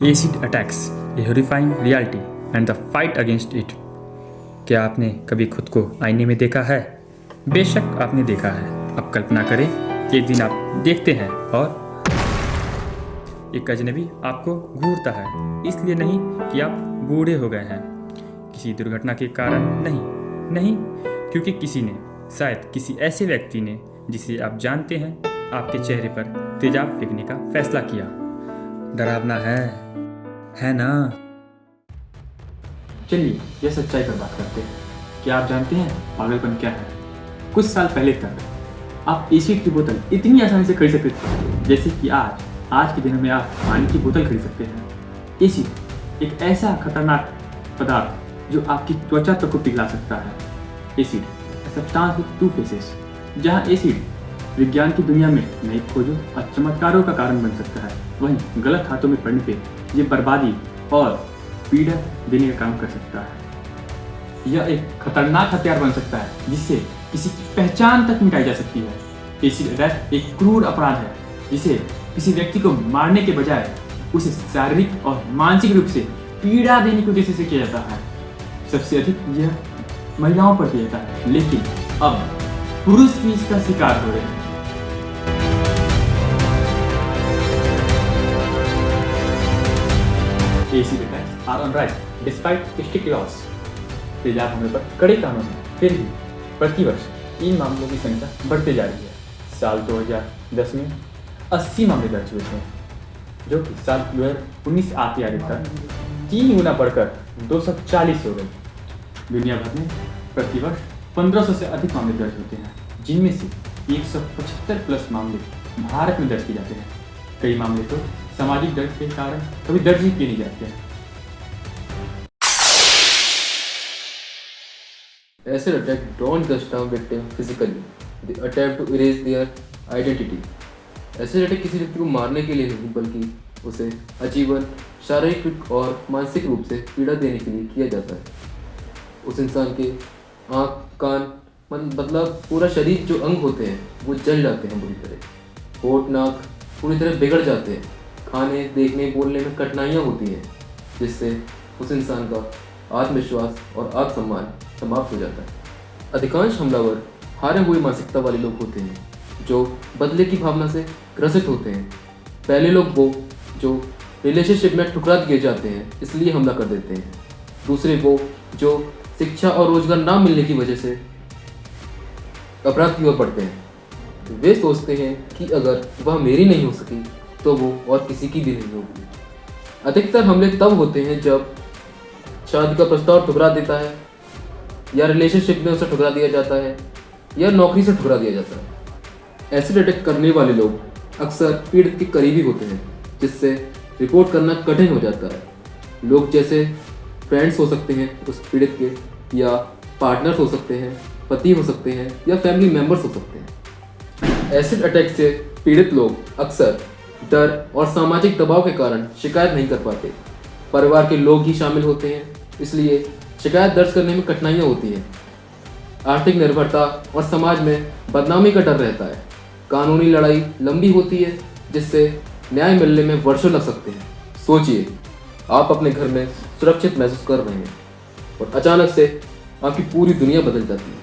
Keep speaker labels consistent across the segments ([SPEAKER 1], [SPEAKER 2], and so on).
[SPEAKER 1] Acid attacks, A horrifying reality and the fight against it. क्या आपने कभी खुद को आईने में देखा है? बेशक आपने देखा है। अब कल्पना करें कि एक दिन आप देखते हैं और एक अजनबी आपको घूरता है, इसलिए नहीं कि आप बूढ़े हो गए हैं, किसी दुर्घटना के कारण नहीं, क्योंकि किसी ने, शायद किसी ऐसे व्यक्ति ने जिसे आप जानते हैं, आपके चेहरे पर तेजाब फेंकने का फैसला किया। डरावना है ना? चलिए यह सच्चाई पर बात करते हैं। क्या आप जानते हैं पागलपन क्या है? कुछ साल पहले तक आप एसिड की बोतल इतनी आसानी से खरीद सकते थे जैसे कि आज के दिनों में आप पानी की बोतल खरीद सकते हैं। एसिड एक ऐसा खतरनाक पदार्थ जो आपकी त्वचा तक को पिघला सकता है। Acid substance with two faces, जहाँ एसिड विज्ञान की दुनिया में नई खोजों और चमत्कारों का कारण बन सकता है, वहीं गलत हाथों में पड़ने पे ये बर्बादी और पीड़ा देने का काम कर सकता है। यह एक खतरनाक हथियार बन सकता है जिससे किसी की पहचान तक मिटाई जा सकती है। एसिड अटैक एक क्रूर अपराध है जिसे किसी व्यक्ति को मारने के बजाय उसे शारीरिक और मानसिक रूप से पीड़ा देने के उद्देश्य से किया जाता है। सबसे अधिक यह महिलाओं पर किया जाता है, लेकिन अब पुरुष भी इसका शिकार हो रहे हैं। Acid attacks are on rise despite strict laws. तेजाब होने पर कड़े कानून हैं, फिर भी प्रतिवर्ष इन मामलों की संख्या बढ़ते जा रही है। साल 2010 में 80 मामले दर्ज हुए थे, जो कि साल 2019 आते आगे तक 3 गुना बढ़कर 240 हो गए। दुनिया भर में प्रतिवर्ष 1500 से अधिक मामले दर्ज होते हैं, जिनमें से 175 प्लस मामले भारत में दर्ज किए जाते हैं। कई मामले तो सामाजिक डर के कारण कभी दर्ज ही किए नहीं जाते हैं।
[SPEAKER 2] Acid attack don't just harm victim physically, they attempt to erase their identity. Acid attack किसी व्यक्ति को मारने के लिए नहीं, बल्कि उसे आजीवन शारीरिक और मानसिक रूप से पीड़ा देने के लिए किया जाता है। उस इंसान के आँख, कान, मतलब पूरा शरीर जो अंग होते हैं वो जल जाते हैं बुरी तरह। होठ, नाक पूरी तरह बिगड़ जाते हैं। खाने, देखने, बोलने में कठिनाइयाँ होती हैं, जिससे उस इंसान का आत्मविश्वास और आत्मसम्मान समाप्त हो जाता है। अधिकांश हमलावर हारे हुए मानसिकता वाले लोग होते हैं, जो बदले की भावना से ग्रसित होते हैं। पहले लोग वो जो रिलेशनशिप में ठुकरा दिए जाते हैं इसलिए हमला कर देते हैं। दूसरे वो जो शिक्षा और रोजगार ना मिलने की वजह से अपराध की ओर बढ़ते हैं। वे सोचते हैं कि अगर वह मेरी नहीं हो सकी तो वो और किसी की भी नहीं होगी। अधिकतर हमले तब होते हैं जब शादी का प्रस्ताव ठुकरा देता है, या रिलेशनशिप में उसे ठुकरा दिया जाता है, या नौकरी से ठुकरा दिया जाता है। एसिड अटैक करने वाले लोग अक्सर पीड़ित के करीबी होते हैं, जिससे रिपोर्ट करना कठिन हो जाता है। लोग जैसे फ्रेंड्स हो सकते हैं उस पीड़ित के, या पार्टनर्स हो सकते हैं, पति हो सकते हैं, या फैमिली मेम्बर्स हो सकते हैं। एसिड अटैक से पीड़ित लोग अक्सर डर और सामाजिक दबाव के कारण शिकायत नहीं कर पाते। परिवार के लोग ही शामिल होते हैं, इसलिए शिकायत दर्ज करने में कठिनाइयाँ होती हैं। आर्थिक निर्भरता और समाज में बदनामी का डर रहता है। कानूनी लड़ाई लंबी होती है, जिससे न्याय मिलने में वर्षों लग सकते हैं। सोचिए, आप अपने घर में सुरक्षित महसूस कर रहे हैं और अचानक से आपकी पूरी दुनिया बदल जाती है।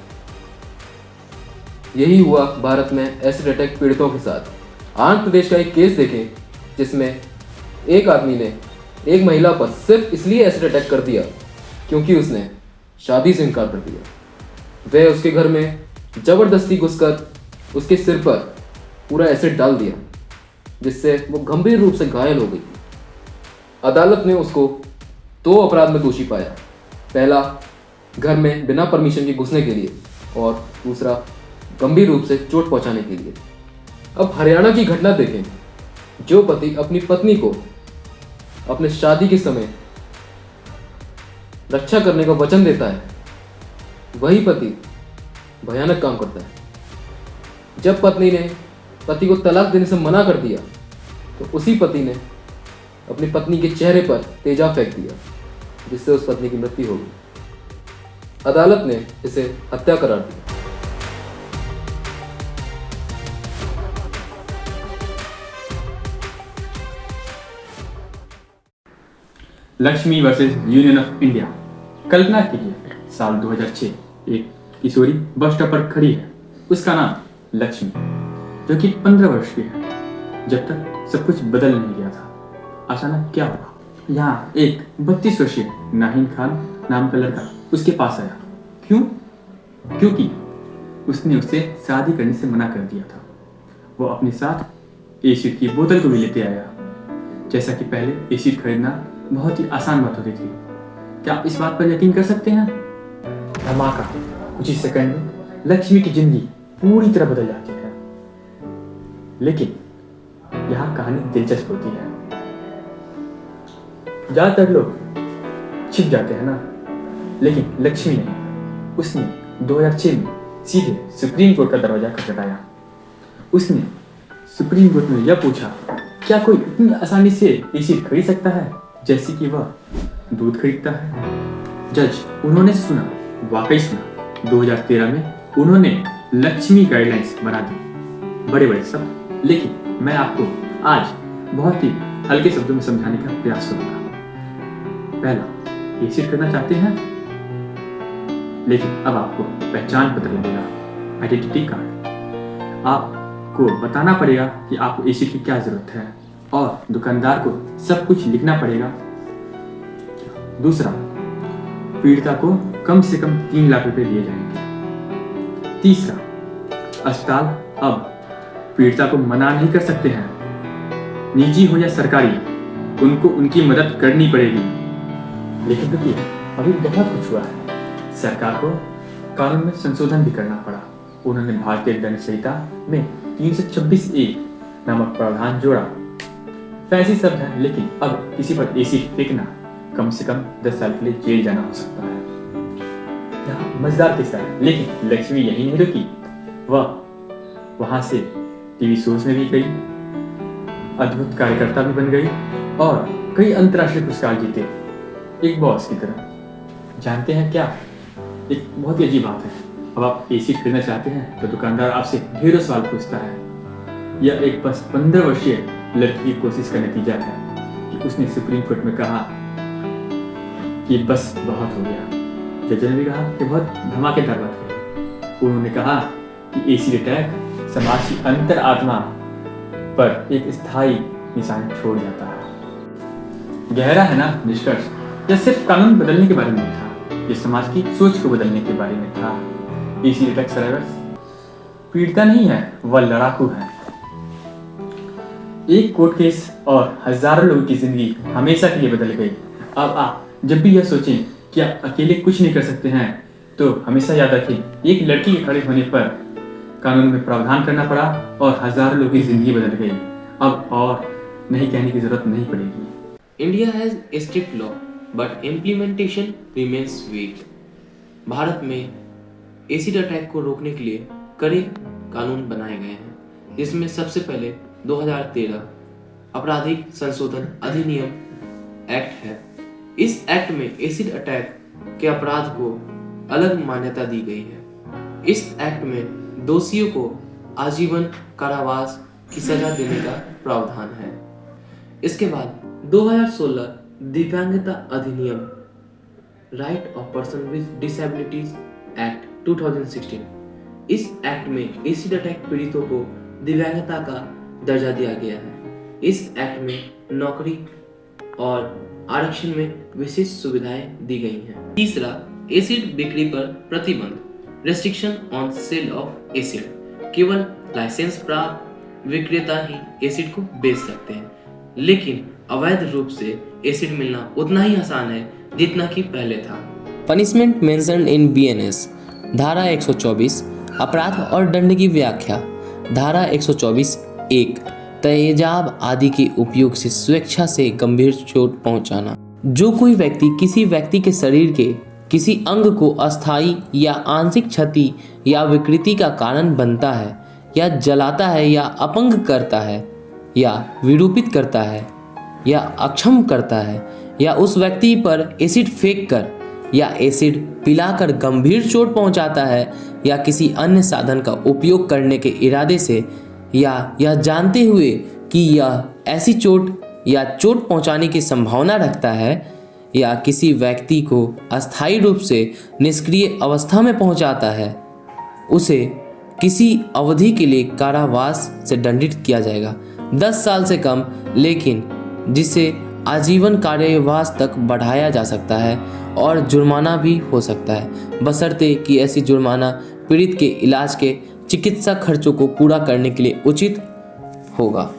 [SPEAKER 2] यही हुआ भारत में एसिड अटैक पीड़ितों के साथ। आंध्र प्रदेश का एक केस देखें, जिसमें एक आदमी ने एक महिला पर सिर्फ इसलिए एसिड अटैक कर दिया क्योंकि उसने शादी से इनकार कर दिया। वह उसके घर में जबरदस्ती घुसकर उसके सिर पर पूरा एसिड डाल दिया, जिससे वो गंभीर रूप से घायल हो गई। अदालत ने उसको 2 अपराध में दोषी पाया। पहला, घर में बिना परमिशन के घुसने के लिए, और दूसरा, गंभीर रूप से चोट पहुंचाने के लिए। अब हरियाणा की घटना देखें। जो पति अपनी पत्नी को अपने शादी के समय रक्षा करने का वचन देता है, वही पति भयानक काम करता है। जब पत्नी ने पति को तलाक देने से मना कर दिया, तो उसी पति ने अपनी पत्नी के चेहरे पर तेजाब फेंक दिया, जिससे उस पत्नी की मृत्यु हो गई। अदालत ने इसे हत्या करार दिया।
[SPEAKER 1] Lakshmi versus Union of India. कल्पना कीजिए साल 2006, एक किशोरी बस स्टॉप पर खड़ी है। उसका नाम लक्ष्मी, जो कि 15 वर्ष की है। जब तक सब कुछ बदल नहीं गया था, अचानक क्या हुआ? यहाँ एक 32 वर्षीय नाहिन खान नाम का लड़का उसके पास आया। क्यों? क्योंकि उसने उससे शादी करने से मना कर दिया था। वो अपने साथ एसिड की बोतल को भी लेते आया। जैसा कि पहले एसिड खरीदना बहुत ही आसान बात होती थी, क्या आप इस बात पर यकीन कर सकते हैं? धमाका, कुछ ही सेकंड में लक्ष्मी की जिंदगी पूरी तरह बदल जाती है। लेकिन यहाँ कहानी दिलचस्प होती है। ज्यादातर लोग छिप जाते हैं ना, लेकिन लक्ष्मी नहीं। उसने 2006 में सीधे सुप्रीम कोर्ट का दरवाजा खटखटाया। उसने सुप्रीम कोर्ट में यह पूछा, क्या कोई इतनी आसानी से एसिड खरीद सकता है जैसे कि वह दूध खरीदता है? जज उन्होंने सुना, वाकई सुना। 2013 में उन्होंने लक्ष्मी गाइडलाइंस बना दी, बड़े बड़े शब्द। लेकिन मैं आपको आज बहुत ही हल्के शब्दों में समझाने का प्रयास करूंगा। पहला, एसिड करना चाहते हैं, लेकिन अब आपको पहचान पत्र लगेगा, आइडेंटिटी कार्ड। आपको बताना पड़ेगा कि आपको एसिड की क्या जरूरत है, और दुकानदार को सब कुछ लिखना पड़ेगा। दूसरा, पीड़िता को कम से कम 3 लाख रुपए दिए जाएंगे। तीसरा, अस्पताल अब पीड़िता को मना नहीं कर सकते हैं, निजी हो या सरकारी, उनको उनकी मदद करनी पड़ेगी। लेकिन रुकिए, अभी बहुत कुछ हुआ है। सरकार को कानून में संशोधन भी करना पड़ा। उन्होंने भारतीय दंड संहिता में 326A नामक प्रावधान जोड़ा। फैंसी शब्द है, लेकिन अब किसी पर एसिड फेंकना कम से कम 10 साल के लिए जेल जाना हो सकता है। यहाँ मजेदार किस्सा है, लेकिन लक्ष्मी यही नहीं रुकी। वह वहां से टीवी शोज में भी गई, अद्भुत कार्यकर्ता भी बन गई और कई अंतर्राष्ट्रीय पुरस्कार जीते, एक बॉस की तरह। जानते हैं क्या, एक बहुत ही अजीब बात है। अब आप एसिड खरीदना चाहते हैं तो दुकानदार आपसे ढेरों सवाल पूछता है। यह एक बस 15 वर्षीय लड़की की कोशिश का नतीजा है कि उसने सुप्रीम कोर्ट में कहा कि बस बहुत हो गया। जज ने भी कहा कि बहुत धमाकेदार बात है। उन्होंने कहा कि एसिड अटैक समाज की अंतर आत्मा पर एक स्थायी निशान छोड़ जाता है। गहरा है ना निष्कर्ष? यह सिर्फ कानून बदलने के बारे में नहीं था, यह समाज की सोच को बदलने के बारे में था। एसिड अटैक सर्वाइवर्स पीड़िता नहीं है, वह लड़ाकू है। एक कोर्ट केस और हजारों लोगों की जिंदगी हमेशा के लिए बदल गई। अब आप जब भी यह सोचें कि आप अकेले कुछ नहीं कर सकते हैं, तो हमेशा याद रखें, एक लड़की के खड़े होने पर कानून में प्रावधान करना पड़ा और हजारों लोगों की जिंदगी बदल गई। अब और नहीं कहने की जरूरत नहीं पड़ेगी।
[SPEAKER 3] India has a strict law but implementation remains weak. Bharat में एसिड अटैक को रोकने के लिए कड़े कानून बनाए गए हैं, जिसमें सबसे पहले 2013 आपराधिक संशोधन अधिनियम एक्ट है। इस एक्ट में एसिड अटैक के अपराध को अलग मान्यता दी गई है। इस एक्ट में दोषियों को आजीवन कारावास की सजा देने का प्रावधान है। इसके बाद 2016 दिव्यांगता अधिनियम right of person with disabilities act 2016। इस एक्ट में एसिड अटैक पीड़ितों को दिव्यांगता का दर्जा दिया गया है। इस एक्ट में नौकरी और आरक्षण में विशेष सुविधाएं दी गई हैं। तीसरा, एसिड बिक्री पर प्रतिबंध, restriction on sale of acid. केवल लाइसेंस प्राप्त विक्रेता ही एसिड को बेच सकते हैं, लेकिन अवैध रूप से एसिड मिलना उतना ही आसान है जितना कि पहले था।
[SPEAKER 4] पनिशमेंट मेंशन्ड इन बीएनएस, धारा 124 अपराध और दंड की व्याख्या, धारा 124(1) तेजाब आदि के उपयोग से स्वेच्छा से गंभीर चोट पहुंचाना। जो कोई व्यक्ति किसी व्यक्ति के शरीर के किसी अंग को अस्थायी या आंशिक क्षति या विकृति का कारण बनता है, या जलाता है, या अपंग करता है, या विरूपित करता है, या अक्षम करता है, या उस व्यक्ति पर एसिड फेंक कर या एसिड पिलाकर गंभीर चोट पहुंचाता है, या किसी अन्य साधन का उपयोग करने के इरादे से, या यह जानते हुए कि यह ऐसी चोट या चोट पहुंचाने की संभावना रखता है, या किसी व्यक्ति को अस्थायी रूप से निष्क्रिय अवस्था में पहुंचाता है उसे किसी अवधि के लिए कारावास से दंडित किया जाएगा, 10 साल से कम, लेकिन जिसे आजीवन कारावास तक बढ़ाया जा सकता है और जुर्माना भी हो सकता है, बशर्ते कि ऐसी जुर्माना पीड़ित के इलाज के चिकित्सा खर्चों को पूरा करने के लिए उचित होगा।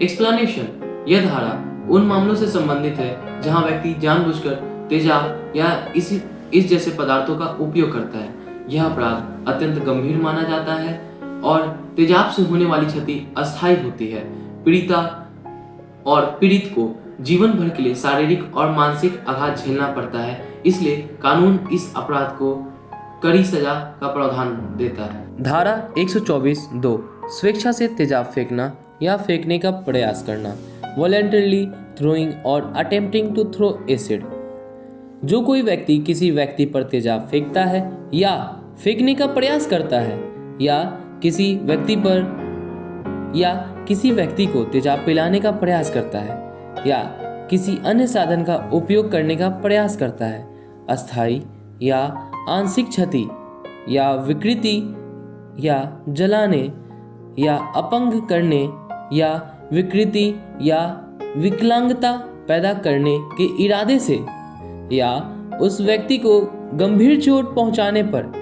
[SPEAKER 3] एक्सप्लेनेशन: यह धारा उन मामलों से संबंधित है जहां व्यक्ति जानबूझकर तेजाब या इस जैसे पदार्थों का उपयोग करता है। यह अपराध अत्यंत गंभीर माना जाता है और तेजाब से होने वाली क्षति अस्थायी होती है। पीड़िता और पीड़ित को जीवन भर के लिए शारीरिक और मानसिक आघात झेलना पड़ता है, इसलिए कानून इस अपराध को कड़ी सजा का प्रावधान देता है।
[SPEAKER 4] धारा 124(2) स्वेच्छा से तेजाब फेंकना या फेंकने का प्रयास करना, वॉलेंटरली थ्रोइंग और अटेम्प्टिंग टू थ्रो एसिड। जो कोई व्यक्ति किसी व्यक्ति पर तेजाब फेंकता है या फेंकने का प्रयास करता है या किसी व्यक्ति को तेजाब पिलाने का प्रयास करता है या किसी अन्य साधन का उपयोग करने का प्रयास करता है, अस्थायी या आंशिक क्षति या विकृति या जलाने या अपंग करने या विकृति या विकलांगता पैदा करने के इरादे से या उस व्यक्ति को गंभीर चोट पहुंचाने पर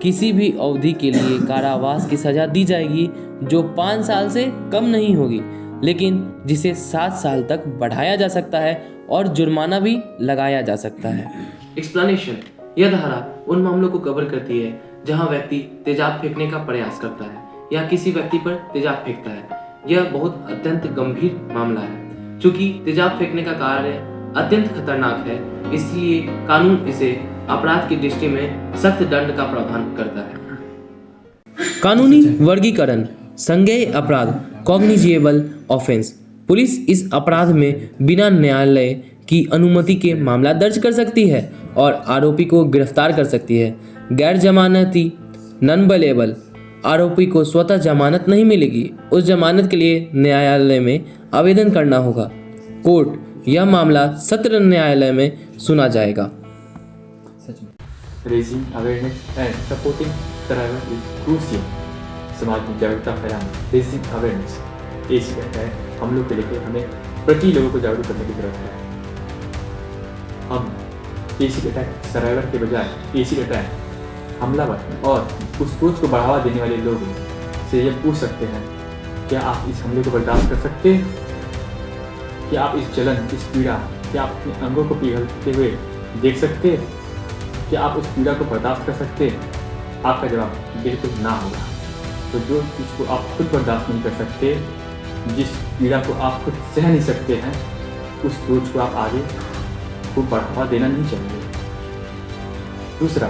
[SPEAKER 4] किसी भी अवधि के लिए कारावास की सजा दी जाएगी, जो 5 साल से कम नहीं होगी, लेकिन जिसे 7 साल तक बढ़ाया जा सकता है और जुर्माना भी लगाया जा सकता है।
[SPEAKER 3] एक्सप्लेनेशन: यह धारा उन मामलों को कवर करती है जहां व्यक्ति तेजाब फेंकने का प्रयास करता है या किसी व्यक्ति पर तेजाब फेंकता है। यह बहुत अत्यंत गंभीर मामला है। चूंकि तेजाब फेंकने का कार्य अत्यंत खतरनाक है, इसलिए कानून इसे अपराध की दृष्टि में सख्त दंड का प्रावधान करता है।
[SPEAKER 4] कानूनी वर्गीकरण: संज्ञेय अपराध, कॉग्निजेबल ऑफेंस। पुलिस इस अपराध में बिना न्यायालय की अनुमति के मामला दर्ज कर सकती है और आरोपी को गिरफ्तार कर सकती है। गैर जमानती, नॉन बेलेबल, आरोपी को स्वतः जमानत नहीं मिलेगी। उस जमानत के लिए न्यायालय में आवेदन करना होगा। कोर्ट यह मामला सत्र न्यायालय में सुना जाएगा।
[SPEAKER 1] Raising awareness and supporting survival is crucial. समाज में जागरूकता फैलाना, रेजिंग अवेयरनेस, एसी कहता है हम लोग के लिए हमें प्रति लोगों को जागरूक करने की जरूरत है। हम एसी अटैक सर्वाइवर के बजाय एसी अटैक हमलावर और उस सोच को बढ़ावा देने वाले लोगों से ये पूछ सकते हैं, क्या आप इस हमले को बर्दाश्त कर सकते हैं? क्या आप इस जलन, इस पीड़ा, क्या आप अपने अंगों को पिघलते हुए देख सकते हैं? क्या आप उस पीड़ा को बर्दाश्त कर सकते हैं? आपका जवाब बिल्कुल ना होगा। तो जो चीज़ को आप खुद बर्दाश्त नहीं कर सकते, जिस पीड़ा को आप खुद सह नहीं सकते हैं, उस सोच को आप आगे को बढ़ावा देना नहीं चाहिए। दूसरा,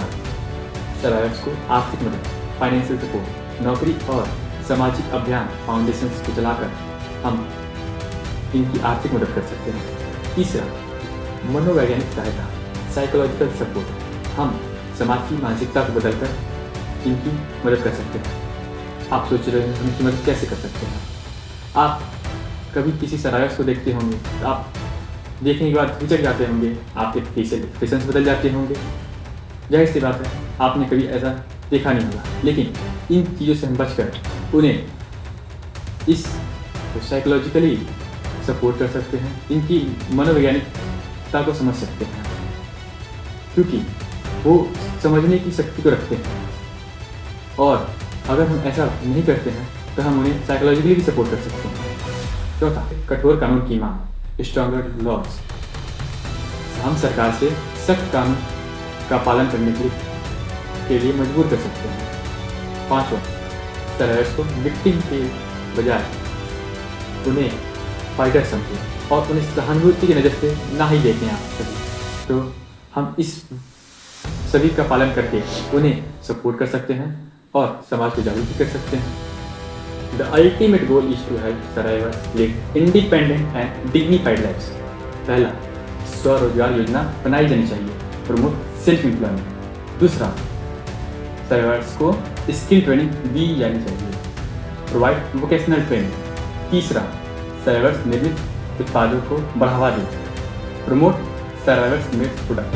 [SPEAKER 1] सर्वाइवर्स को आर्थिक मदद, फाइनेंशियल सपोर्ट, नौकरी और सामाजिक अभियान फाउंडेशन को चलाकर हम इनकी आर्थिक मदद कर सकते हैं। तीसरा, मनोवैज्ञानिक सहायता, साइकोलॉजिकल सपोर्ट, हम समाज की मानसिकता को बदलकर इनकी मदद कर सकते हैं। आप सोच रहे हैं हम इनकी मदद कैसे कर सकते हैं? आप कभी किसी सर्वाइवर्स को देखते होंगे तो आप देखने के बाद हिचक जाते होंगे, आपके फेशियल एक्सप्रेशंस बदल जाते होंगे। जाहिर सी बात है, आपने कभी ऐसा देखा नहीं होगा, लेकिन इन चीज़ों से हम बचकर उन्हें इस साइकोलॉजिकली सपोर्ट कर सकते हैं, इनकी मनोवैज्ञानिकता को समझ सकते हैं, क्योंकि वो समझने की शक्ति को रखते हैं। और अगर हम ऐसा नहीं करते हैं तो हम उन्हें साइकोलॉजिकली भी सपोर्ट कर सकते हैं। चौथा, कठोर कानून की मांग, स्ट्रॉन्गर लॉज। हम सरकार से सख्त कानून का पालन करने के लिए मजबूर कर सकते हैं। पांचवा, सर्वाइवर्स को विक्टिम के बजाय उन्हें फाइटर समझें और उन्हें सहानुभूति की नज़र से ना ही देखें आप सभी। तो हम इस सभी का पालन करके उन्हें सपोर्ट कर सकते हैं और समाज को जागरूक कर सकते हैं। The ultimate goal is to help survivors live independent and dignified lifes. पहला, स्वरोजगार योजना बनाई जानी चाहिए, प्रमोट सेल्फ एम्प्लॉयमेंट। दूसरा, सर्वाइवर्स को स्किल ट्रेनिंग दी जानी चाहिए, प्रोवाइड वोकेशनल ट्रेनिंग। तीसरा, सर्वाइवर्स निर्मित उत्पादों को बढ़ावा दें, promote survivors made product.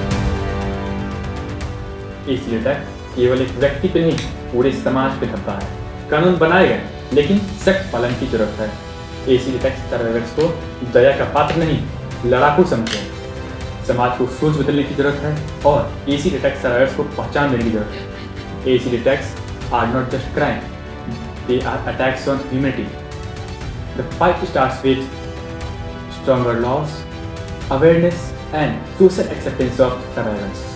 [SPEAKER 1] Acid attack केवल एक व्यक्ति पे नहीं, पूरे समाज पे धब्बा है। कानून बनाए गए, लेकिन सख्त पालन की जरूरत है। एसीड अटैक सर्वाइवर्स को दया का पात्र नहीं, लड़ाकू समझें। समाज को सोच बदलने की जरूरत है और एसीड अटैक सर्वाइवर्स को पहचान देने की जरूरत है। Acid attacks are not just crime, they are attacks on humanity. The fight starts with stronger laws, awareness, and social acceptance of survivors.